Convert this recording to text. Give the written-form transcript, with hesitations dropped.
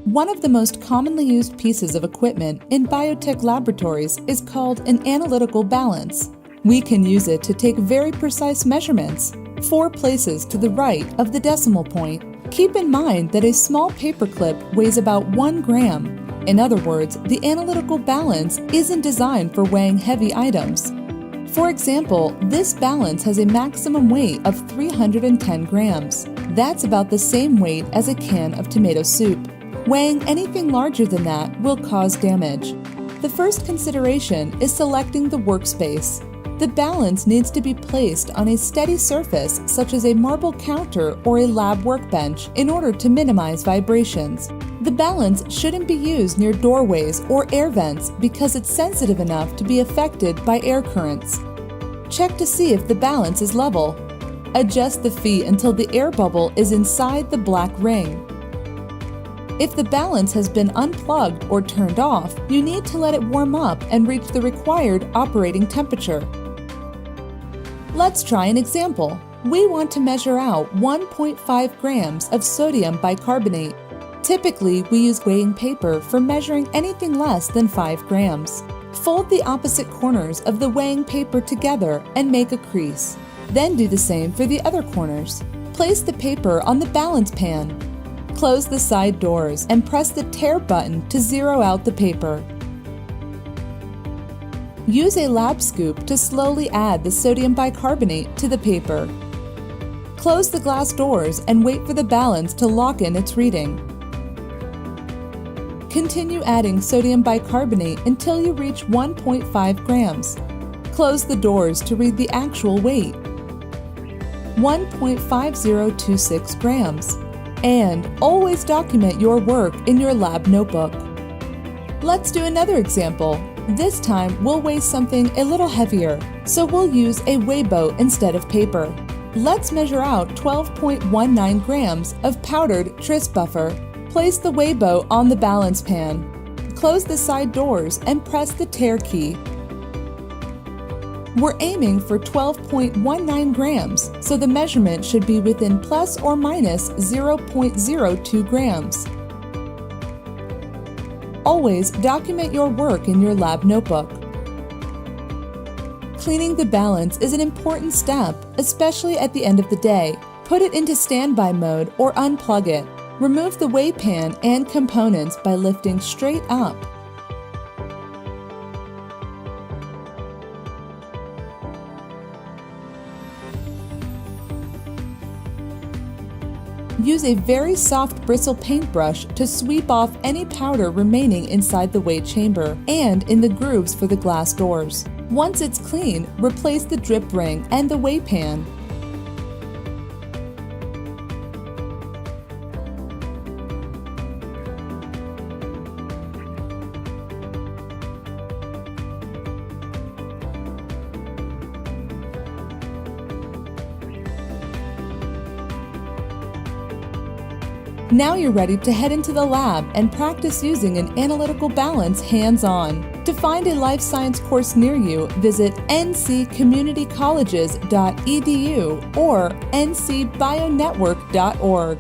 One of the most commonly used pieces of equipment in biotech laboratories is called an analytical balance. We can use it to take very precise measurements, 4 places to the right of the decimal point. Keep in mind that a small paperclip weighs about 1 gram. In other words, the analytical balance isn't designed for weighing heavy items. For example, this balance has a maximum weight of 310 grams. That's about the same weight as a can of tomato soup. Weighing anything larger than that will cause damage. The first consideration is selecting the workspace. The balance needs to be placed on a steady surface such as a marble counter or a lab workbench in order to minimize vibrations. The balance shouldn't be used near doorways or air vents because it's sensitive enough to be affected by air currents. Check to see if the balance is level. Adjust the feet until the air bubble is inside the black ring. If the balance has been unplugged or turned off, you need to let it warm up and reach the required operating temperature. Let's try an example. We want to measure out 1.5 grams of sodium bicarbonate. Typically, we use weighing paper for measuring anything less than 5 grams. Fold the opposite corners of the weighing paper together and make a crease. Then do the same for the other corners. Place the paper on the balance pan. Close the side doors and press the tare button to zero out the paper. Use a lab scoop to slowly add the sodium bicarbonate to the paper. Close the glass doors and wait for the balance to lock in its reading. Continue adding sodium bicarbonate until you reach 1.5 grams. Close the doors to read the actual weight, 1.5026 grams. And always document your work in your lab notebook. Let's do another example. This time we'll weigh something a little heavier, so we'll use a weigh boat instead of paper. Let's measure out 12.19 grams of powdered tris buffer. Place the weigh boat on the balance pan. Close the side doors and press the tare key. We're aiming for 12.19 grams, so the measurement should be within plus or minus 0.02 grams. Always document your work in your lab notebook. Cleaning the balance is an important step, especially at the end of the day. Put it into standby mode or unplug it. Remove the weigh pan and components by lifting straight up. Use a very soft bristle paintbrush to sweep off any powder remaining inside the weigh chamber and in the grooves for the glass doors. Once it's clean, replace the drip ring and the weigh pan. Now you're ready to head into the lab and practice using an analytical balance hands-on. To find a life science course near you, visit ncommunitycolleges.edu or ncbionetwork.org.